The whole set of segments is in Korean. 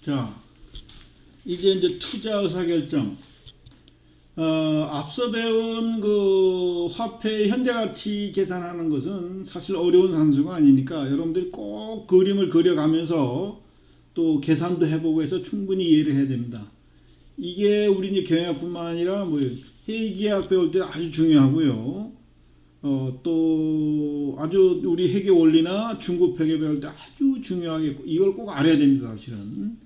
자, 이제 투자 의사결정. 앞서 배운 그 화폐 현대가치 계산하는 것은 사실 어려운 산수가 아니니까 여러분들이 꼭 그림을 그려가면서 또 계산도 해보고 해서 충분히 이해를 해야 됩니다. 이게 우리 이제 경영학뿐만 아니라 뭐 회계학 배울 때 아주 중요하고요. 또 아주 우리 회계 원리나 중급회계 배울 때 아주 중요하게 이걸 꼭 알아야 됩니다. 사실은.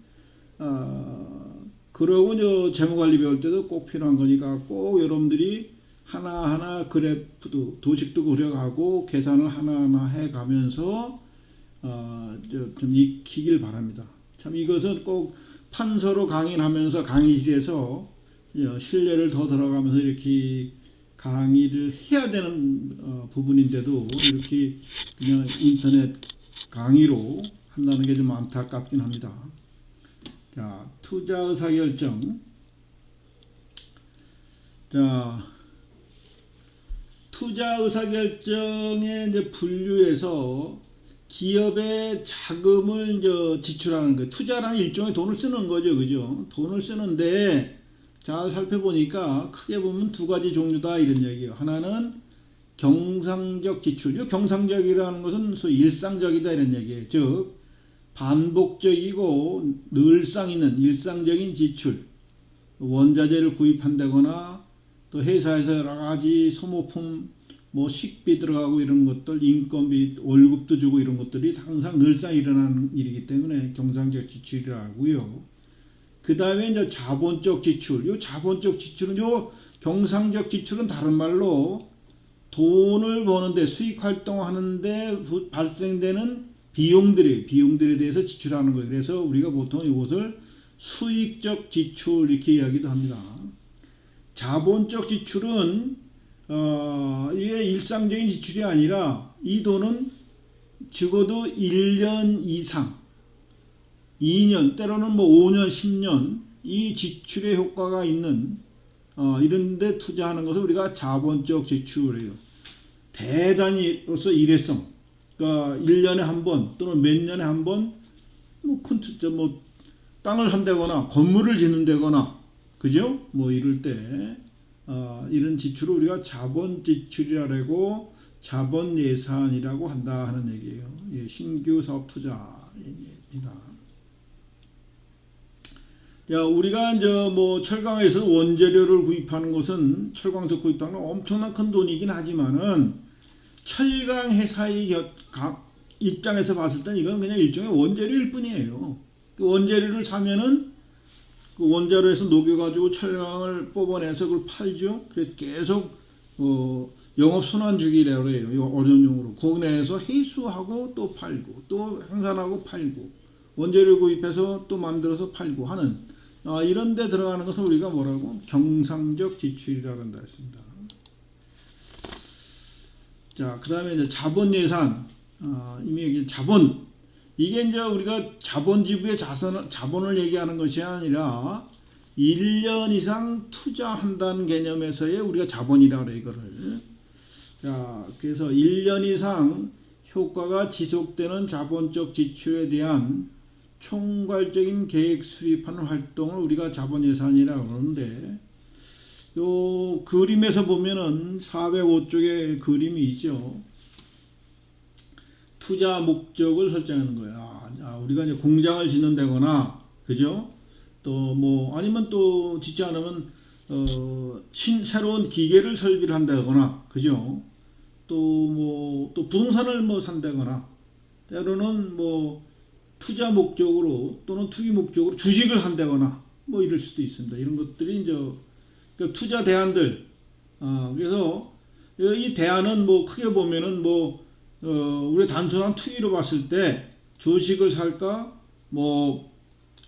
그러고 저 재무관리 배울 때도 꼭 필요한 거니까 꼭 여러분들이 하나하나 그래프도 도식도 그려가고 계산을 하나하나 해가면서 좀 익히길 바랍니다. 참 이것은 꼭 판서로 강의하면서 강의실에서 신뢰를 더 들어가면서 이렇게 강의를 해야 되는 부분인데도 이렇게 그냥 인터넷 강의로 한다는 게 좀 안타깝긴 합니다. 자, 투자 의사결정. 자, 투자 의사결정의 이제 분류에서 기업의 자금을 이제 지출하는 거, 투자라는 일종의 돈을 쓰는 거죠, 그죠? 돈을 쓰는데 잘 살펴보니까 크게 보면 두 가지 종류다 이런 얘기예요. 하나는 경상적 지출. 이 경상적이라는 것은 소위 일상적이다 이런 얘기예요. 즉 반복적이고 늘상 있는 일상적인 지출, 원자재를 구입한다거나 또 회사에서 여러 가지 소모품, 뭐 식비 들어가고 이런 것들, 인건비, 월급도 주고 이런 것들이 항상 늘상 일어나는 일이기 때문에 경상적 지출이라고요. 그 다음에 이제 자본적 지출. 요 자본적 지출은 요 경상적 지출은 다른 말로 돈을 버는데 수익 활동하는데 발생되는 비용들에 대해서 지출하는 거예요. 그래서 우리가 보통 이것을 수익적 지출 이렇게 이야기도 합니다. 자본적 지출은 이게 일상적인 지출이 아니라 이 돈은 적어도 1년 이상, 2년, 때로는 뭐 5년, 10년 이 지출의 효과가 있는 이런 데 투자하는 것을 우리가 자본적 지출이에요. 대단히로서 일회성. 그러니까 1년에 한 번 또는 몇 년에 한 번 뭐 큰 투자 뭐 땅을 산다거나 건물을 짓는다거나 그죠? 뭐 이럴 때 이런 지출을 우리가 자본 지출이라고 자본 예산이라고 한다 하는 얘기예요. 예, 신규 사업 투자입니다. 야, 우리가 이제 뭐 철강에서 원재료를 구입하는 것은 철광석 구입하는 건 엄청난 큰 돈이긴 하지만은 철강 회사의 입장에서 봤을 땐 이건 그냥 일종의 원재료일 뿐이에요. 그 원재료를 사면은 그 원자로에서 녹여가지고 철강을 뽑아내서 그걸 팔죠. 그래서 계속 영업 순환주기라고 해요. 어려운 용어로 국내에서 회수하고 또 팔고 또 생산하고 팔고 원재료 구입해서 또 만들어서 팔고 하는 이런 데 들어가는 것을 우리가 뭐라고 경상적 지출이라고 한다 했습니다. 자, 그 다음에 이제 자본 예산, 이미 얘기한 자본. 이게 이제 우리가 자본지부의 자본을 얘기하는 것이 아니라 1년 이상 투자한다는 개념에서의 우리가 자본이라고 해요, 이거를. 자, 그래서 1년 이상 효과가 지속되는 자본적 지출에 대한 총괄적인 계획 수립하는 활동을 우리가 자본 예산이라고 하는데, 요 그림에서 보면은 405쪽에 그림이 있죠. 투자 목적을 설정하는 거야. 우리가 이제 공장을 짓는다거나, 그죠? 또 뭐 아니면 또 짓지 않으면 새로운 기계를 설비를 한다거나, 그죠? 또 부동산을 뭐 산다거나, 때로는 뭐 투자 목적으로 또는 투기 목적으로 주식을 산다거나, 뭐 이럴 수도 있습니다. 이런 것들이 이제 그 투자 대안들. 그래서 이 대안은 뭐 크게 보면은 우리 단순한 투기로 봤을 때 주식을 살까, 뭐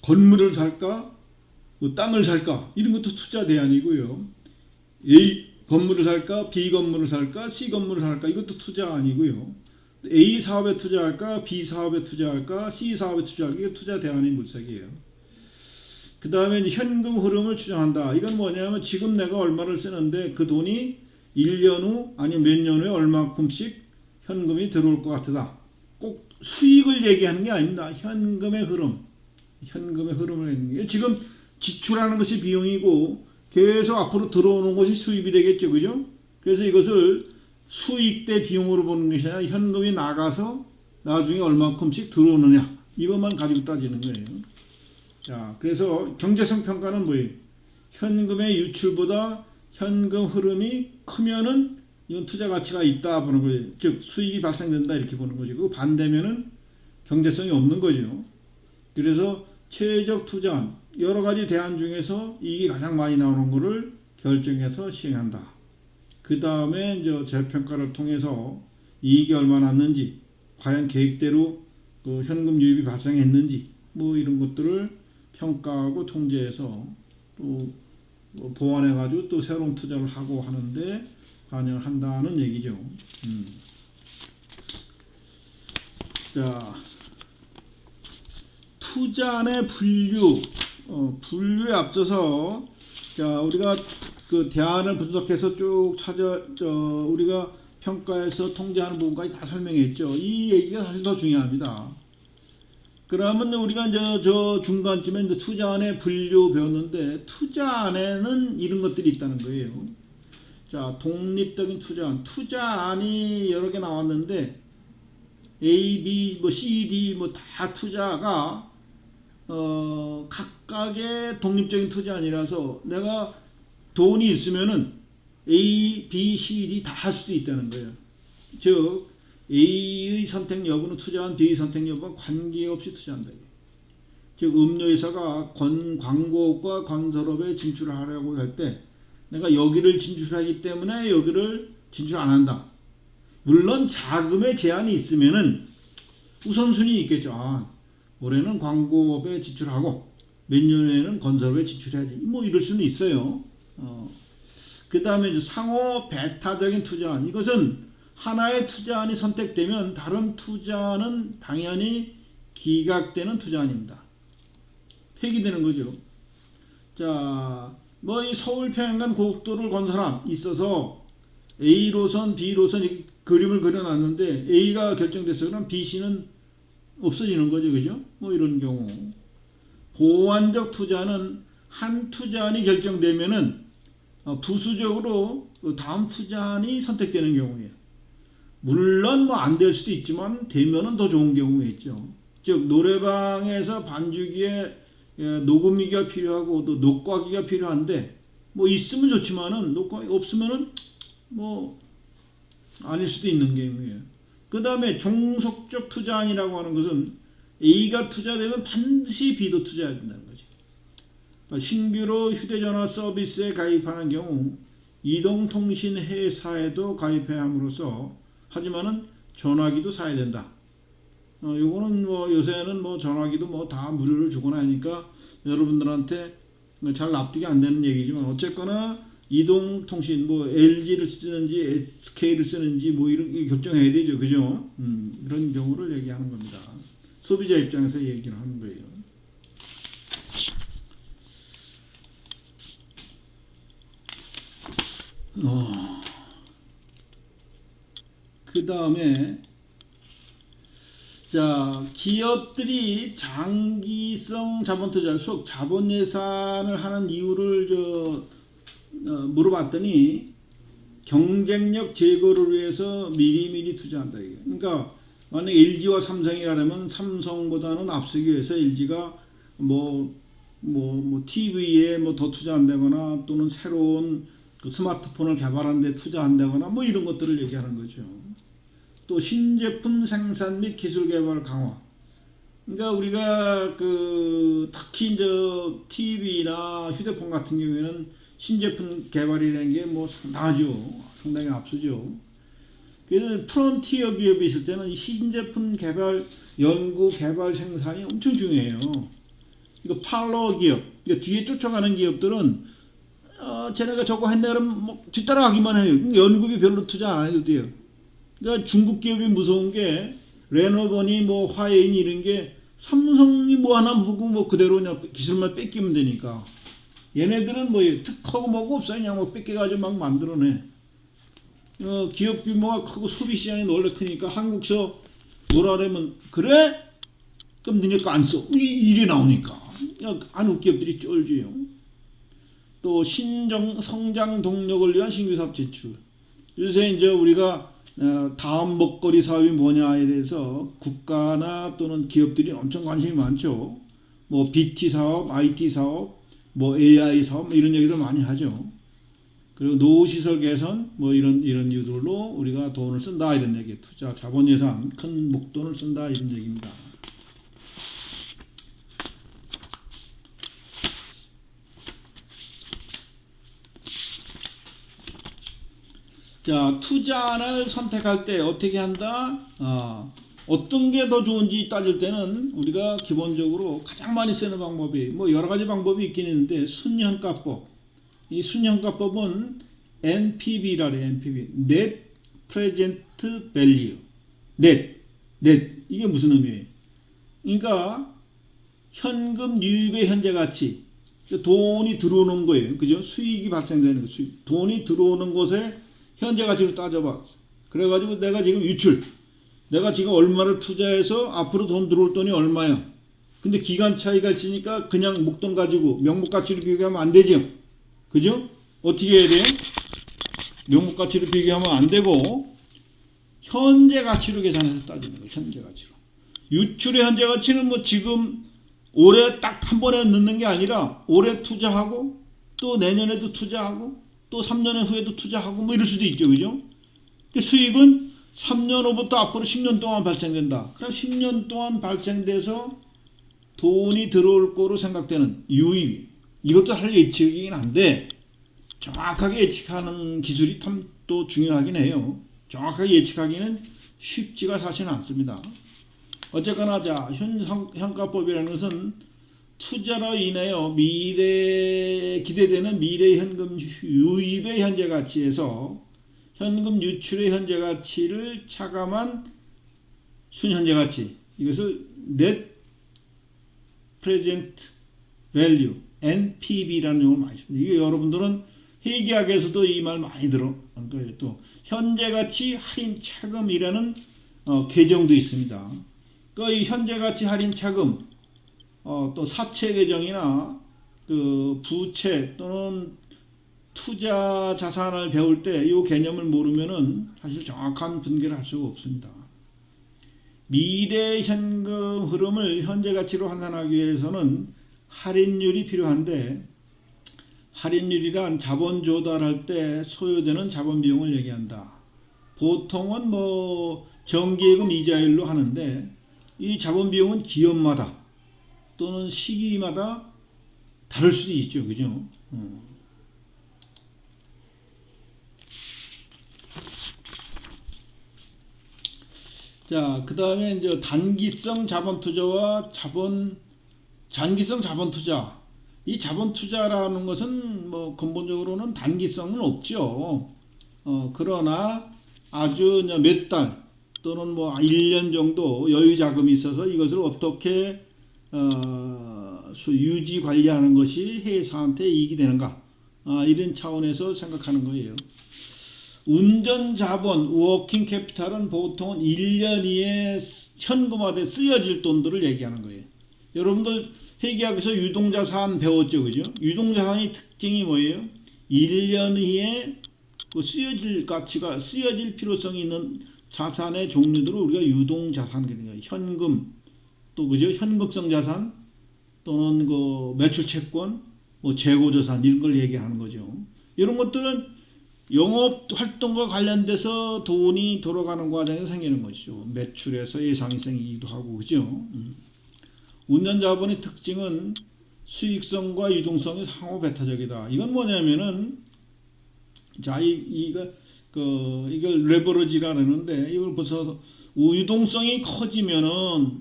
건물을 살까, 뭐 땅을 살까 이런 것도 투자 대안이고요. A 건물을 살까, B 건물을 살까, C 건물을 살까 이것도 투자 아니고요. A 사업에 투자할까, B 사업에 투자할까, C 사업에 투자할까 이게 투자 대안의 물색이에요. 그 다음에 현금 흐름을 추정한다. 이건 뭐냐면 지금 내가 얼마를 쓰는데 그 돈이 1년 후 아니면 몇 년 후에 얼마큼씩 현금이 들어올 것 같다. 꼭 수익을 얘기하는 게 아닙니다. 현금의 흐름. 현금의 흐름을 있는 게 지금 지출하는 것이 비용이고 계속 앞으로 들어오는 것이 수입이 되겠죠, 그죠? 그래서 이것을 수익 대 비용으로 보는 것이 아니라 현금이 나가서 나중에 얼마큼씩 들어오느냐 이것만 가지고 따지는 거예요. 자, 그래서 경제성 평가는 뭐예요? 현금의 유출보다 현금 흐름이 크면은 이건 투자 가치가 있다 보는 거예요. 즉 수익이 발생된다 이렇게 보는 것이고 반대면은 경제성이 없는 거죠. 그래서 최적 투자안 여러 가지 대안 중에서 이익이 가장 많이 나오는 것을 결정해서 시행한다. 그 다음에 이제 재평가를 통해서 이익이 얼마 났는지 과연 계획대로 그 현금 유입이 발생했는지 뭐 이런 것들을 평가하고 통제해서 또 보완해 가지고 또 새로운 투자를 하고 하는데 관여를 한다는 얘기죠. 자, 투자안의 분류, 분류에 앞서서 자 우리가 그 대안을 분석해서 쭉 우리가 평가해서 통제하는 부분까지 다 설명했죠. 이 얘기가 사실 더 중요합니다. 그러면 우리가 이제 저 중간쯤에 이제 투자안의 분류 배웠는데 투자안에는 이런 것들이 있다는 거예요. 자, 독립적인 투자안, 투자안이 여러 개 나왔는데 A, B, 뭐 C, D 뭐 다 투자가 각각의 독립적인 투자안이라서 내가 돈이 있으면은 A, B, C, D 다 할 수도 있다는 거예요. 즉 A의 선택 여부는 투자한 B의 선택 여부와 관계없이 투자한다. 즉 음료회사가 광고업과 건설업에 진출을 하려고 할 때 내가 여기를 진출하기 때문에 여기를 진출 안 한다. 물론 자금의 제한이 있으면은 우선순위 있겠죠. 아, 올해는 광고업에 진출하고 몇 년에는 건설업에 진출해야지. 뭐 이럴 수는 있어요. 그 다음에 상호 배타적인 투자안. 이것은 하나의 투자안이 선택되면 다른 투자안은 당연히 기각되는 투자안입니다. 폐기되는 거죠. 자, 뭐 이 서울 평양간 고속도로를 건설함 있어서 A로선, B로선 이렇게 그림을 그려놨는데 A가 결정됐어요. 그럼 B, C는 없어지는 거죠, 그죠? 뭐 이런 경우. 보완적 투자는 한 투자안이 결정되면은 부수적으로 다음 투자안이 선택되는 경우예요. 물론 뭐 안 될 수도 있지만 되면은 더 좋은 경우가 있죠. 즉 노래방에서 반주기에 녹음기가 필요하고 또 녹화기가 필요한데 뭐 있으면 좋지만은 녹화기 없으면은 뭐 아닐 수도 있는 경우예요. 그 다음에 종속적 투자안이라고 하는 것은 A가 투자되면 반드시 B도 투자해야 된다는 거죠. 신규로 휴대전화 서비스에 가입하는 경우 이동통신 회사에도 가입해야 함으로써 하지만은 전화기도 사야 된다. 요거는 뭐 요새는 뭐 전화기도 뭐 다 무료로 주거나 하니까 여러분들한테 잘 납득이 안 되는 얘기지만 어쨌거나 이동통신 뭐 LG를 쓰는지 SK를 쓰는지 뭐 이런 결정해야 되죠, 그죠? 이런 경우를 얘기하는 겁니다. 소비자 입장에서 얘기를 하는 거예요. 그 다음에 자 기업들이 장기성 자본투자 속 자본 예산을 하는 이유를 물어봤더니 경쟁력 제고를 위해서 미리미리 투자한다. 이게. 그러니까 만약 LG와 삼성이라면 삼성보다는 앞서기 위해서 LG가 뭐 TV에 뭐 더 투자한다거나 또는 새로운 그 스마트폰을 개발하는 데 투자한다거나 뭐 이런 것들을 얘기하는 거죠. 또 신제품 생산 및 기술 개발 강화. 그러니까 우리가 그 특히 이제 TV나 휴대폰 같은 경우에는 신제품 개발이라는 게 뭐 상당히 앞서죠. 그래서 프론티어 기업이 있을 때는 이 신제품 개발, 연구, 개발, 생산이 엄청 중요해요. 이거 팔로워 기업, 그러니까 뒤에 쫓아가는 기업들은 쟤네가 저거 했네 그러면 뭐 뒤따라가기만 해요. 연구비 별로 투자 안 해도 돼요. 그러니까 중국 기업이 무서운 게 레노버니 뭐 화웨이 이런 게 삼성이 뭐 하나 보고 뭐 그대로 그냥 기술만 뺏기면 되니까 얘네들은 뭐 특허고 뭐고 없어요. 그냥 뭐 뺏겨가지고 막 만들어내. 기업 규모가 크고 소비 시장이 원래 크니까 한국서 뭐라 그러면 그래? 그럼 니네 거 안 써. 일이 나오니까. 안웃 기업들이 쫄지요. 또 성장 동력을 위한 신규 사업 제출. 요새 이제 우리가 다음 먹거리 사업이 뭐냐에 대해서 국가나 또는 기업들이 엄청 관심이 많죠. 뭐 BT 사업, IT 사업, 뭐 AI 사업 뭐 이런 얘기도 많이 하죠. 그리고 노후시설 개선 뭐 이런 이유들로 우리가 돈을 쓴다 이런 얘기. 투자, 자본 예산, 큰 목돈을 쓴다 이런 얘기입니다. 자, 투자를 선택할 때 어떻게 한다? 어떤 게 더 좋은지 따질 때는 우리가 기본적으로 가장 많이 쓰는 방법이 뭐 여러 가지 방법이 있긴 있는데 순현가법. 이 순현가법은 NPV라 그래요. NPV. Net Present Value. Net. 이게 무슨 의미예요? 그러니까 현금 유입의 현재 가치. 돈이 들어오는 거예요. 그죠? 수익이 발생되는 거. 돈이 들어오는 곳에 현재 가치로 따져봐. 그래가지고 내가 지금 내가 지금 얼마를 투자해서 앞으로 돈 들어올 돈이 얼마야. 근데 기간 차이가 있으니까 그냥 목돈 가지고 명목 가치로 비교하면 안 되죠. 그죠? 어떻게 해야 돼요? 명목 가치로 비교하면 안 되고 현재 가치로 계산해서 따지는 거예요. 현재 가치로. 유출의 현재 가치는 뭐 지금 올해 딱 한 번에 넣는 게 아니라 올해 투자하고 또 내년에도 투자하고 또 3년 후에도 투자하고 뭐 이럴 수도 있죠. 그죠? 수익은 3년 후부터 앞으로 10년 동안 발생된다. 그럼 10년 동안 발생돼서 돈이 들어올 거로 생각되는 유입. 이것도 사실 예측이긴 한데 정확하게 예측하는 기술이 참 또 중요하긴 해요. 정확하게 예측하기는 쉽지가 사실은 않습니다. 어쨌거나 자, 현가법이라는 것은 투자로 인하여 기대되는 미래 현금 유입의 현재 가치에서 현금 유출의 현재 가치를 차감한 순현재 가치. 이것을 Net Present Value, NPV라는 용어를 많이 씁니다. 이게 여러분들은 회계학에서도 이 말 많이 들어본 거예요. 또 현재 가치 할인 차금이라는 계정도 있습니다. 이 현재 가치 할인 차금 또 사채 계정이나 그 부채 또는 투자 자산을 배울 때 이 개념을 모르면은 사실 정확한 분계를 할 수가 없습니다. 미래 현금 흐름을 현재 가치로 환산하기 위해서는 할인율이 필요한데 할인율이란 자본 조달할 때 소요되는 자본 비용을 얘기한다. 보통은 뭐 정기예금 이자율로 하는데 이 자본 비용은 기업마다 또는 시기마다 다를 수도 있죠. 그죠? 자, 그 다음에 이제 단기성 자본 투자와 장기성 자본 투자. 이 자본 투자라는 것은 뭐 근본적으로는 단기성은 없죠. 그러나 아주 몇 달 또는 뭐 1년 정도 여유 자금이 있어서 이것을 어떻게 유지 관리하는 것이 회사한테 이익이 되는가 이런 차원에서 생각하는 거예요. 운전 자본, 워킹 캐피탈은 보통은 1년 이에 현금화돼 쓰여질 돈들을 얘기하는 거예요. 여러분들 회계학에서 유동자산 배웠죠, 그죠? 유동자산의 특징이 뭐예요? 1년 이에 그 쓰여질 필요성이 있는 자산의 종류들을 우리가 유동자산 그러는 거예요. 현금, 또 그죠? 현금성 자산 또는 그 매출 채권, 뭐 재고자산 이런 걸 얘기하는 거죠. 이런 것들은 영업 활동과 관련돼서 돈이 돌아가는 과정에서 생기는 것이죠. 매출에서 예상이 생기기도 하고 그죠. 운전 자본의 특징은 수익성과 유동성이 상호 배타적이다. 이건 뭐냐면은 자 이걸 레버리지라는데 이걸 벌써 유동성이 커진다는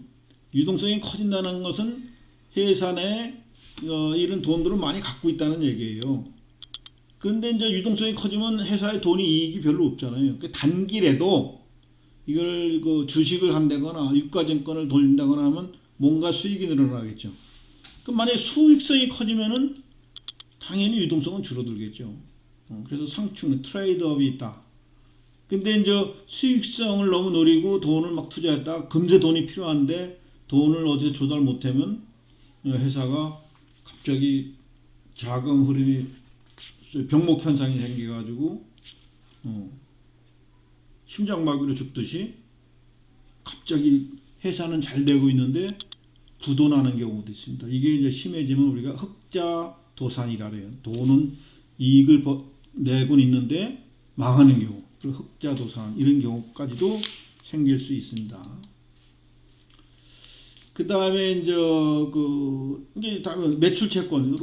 것은 회사 내 이런 돈들을 많이 갖고 있다는 얘기예요. 그런데 이제 유동성이 커지면 회사의 돈이 이익이 별로 없잖아요. 단기라도 이걸 주식을 한다거나 유가증권을 돌린다거나 하면 뭔가 수익이 늘어나겠죠. 그럼 만약에 수익성이 커지면은 당연히 유동성은 줄어들겠죠. 그래서 상충, 트레이드업이 있다. 근데 이제 수익성을 너무 노리고 돈을 막 투자했다. 금세 돈이 필요한데 돈을 어디서 조달 못하면 회사가 갑자기 자금 흐름이 병목 현상이 생겨가지고 심장마비로 죽듯이 갑자기 회사는 잘 되고 있는데 부도나는 경우도 있습니다. 이게 이제 심해지면 우리가 흑자도산이라 그래요. 돈은 이익을 내고 있는데 망하는 경우, 그리고 흑자도산 이런 경우까지도 생길 수 있습니다. 그 다음에 이제 다음에 매출채권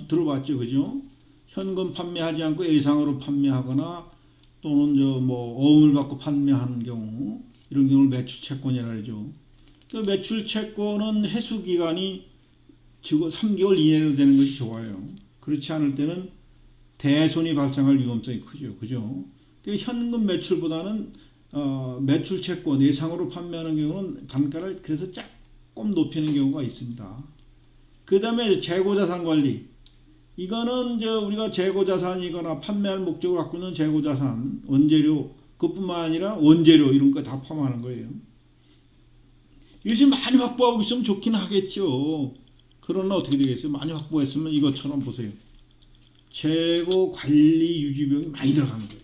들어봤죠, 그죠? 현금 판매하지 않고 예상으로 판매하거나 또는 어음을 받고 판매하는 경우, 이런 경우를 매출채권이라 하죠. 그 매출채권은 회수기간이 3개월 이내로 되는 것이 좋아요. 그렇지 않을 때는 대손이 발생할 위험성이 크죠. 그죠? 그 현금 매출보다는 매출채권 예상으로 판매하는 경우는 단가를 그래서 조금 높이는 경우가 있습니다. 그 다음에 재고자산 관리. 이거는 우리가 재고자산이거나 판매할 목적을 갖고 있는 재고자산, 원재료, 그뿐만 아니라 원재료 이런 거 다 포함하는 거예요. 이것이 많이 확보하고 있으면 좋긴 하겠죠. 그러나 어떻게 되겠어요? 많이 확보했으면 이것처럼 보세요. 재고 관리 유지 비용이 많이 들어가는 거예요.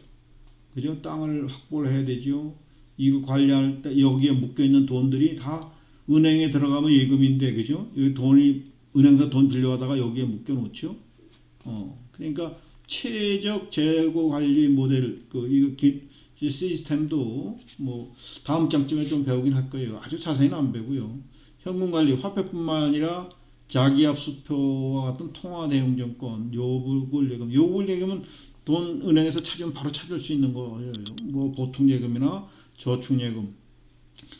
그죠? 땅을 확보를 해야 되죠. 이거 관리할 때 여기에 묶여 있는 돈들이 다 은행에 들어가면 예금인데, 그죠? 이 돈이 은행에서 돈 빌려다가 여기에 묶여 놓죠. 그러니까 최적 재고 관리 모델 이거 시스템도 다음 장쯤에 좀 배우긴 할 거예요. 아주 자세히는 안 배우고요. 현금 관리, 화폐뿐만 아니라 자기압 수표와 같은 통화 대용 정권, 요불 예금. 요불 예금은 돈 은행에서 찾으면 바로 찾을 수 있는 거예요. 보통 예금이나 저축 예금.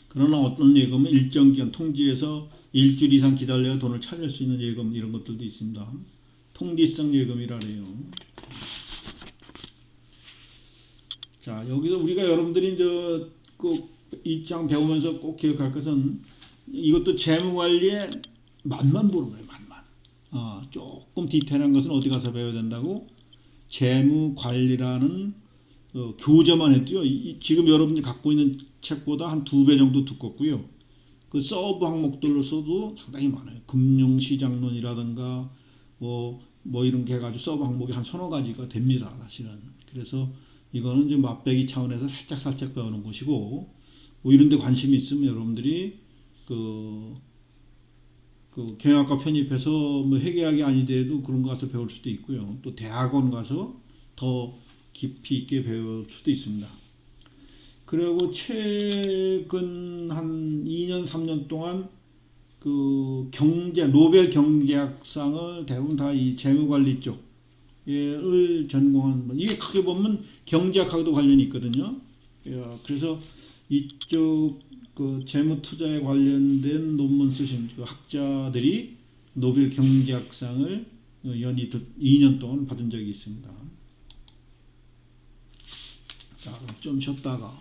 그러나 어떤 예금은 일정 기간 통지해서 일주일 이상 기다려야 돈을 찾을 수 있는 예금, 이런 것들도 있습니다. 통지성 예금이라 해요. 자, 여기서 우리가 여러분들이 이 장 배우면서 꼭 기억할 것은 이것도 재무관리의 맛만 보는 거예요. 맛만. 조금 디테일한 것은 어디 가서 배워야 된다고? 재무관리라는 교재만 해도요. 지금 여러분이 갖고 있는 책보다 한 2배 정도 두껍고요. 그 서브 항목들로서도 상당히 많아요. 금융시장론이라든가 이런 게 해가지고 서브 항목이 한 서너 가지가 됩니다. 사실은. 그래서 이거는 지금 맛배기 차원에서 살짝 배우는 것이고, 이런 데 관심이 있으면 여러분들이 경영학과 편입해서 회계학이 아니더라도 그런 거 가서 배울 수도 있고요. 또 대학원 가서 더 깊이 있게 배울 수도 있습니다. 그리고 최근 한 2년, 3년 동안 노벨 경제학상을 대부분 다 이 재무관리 쪽을 전공한, 이게 크게 보면 경제학하고도 관련이 있거든요. 그래서 이쪽 재무 투자에 관련된 논문 쓰신 학자들이 노벨 경제학상을 연이 2년 동안 받은 적이 있습니다. 자, 그럼 좀 쉬었다가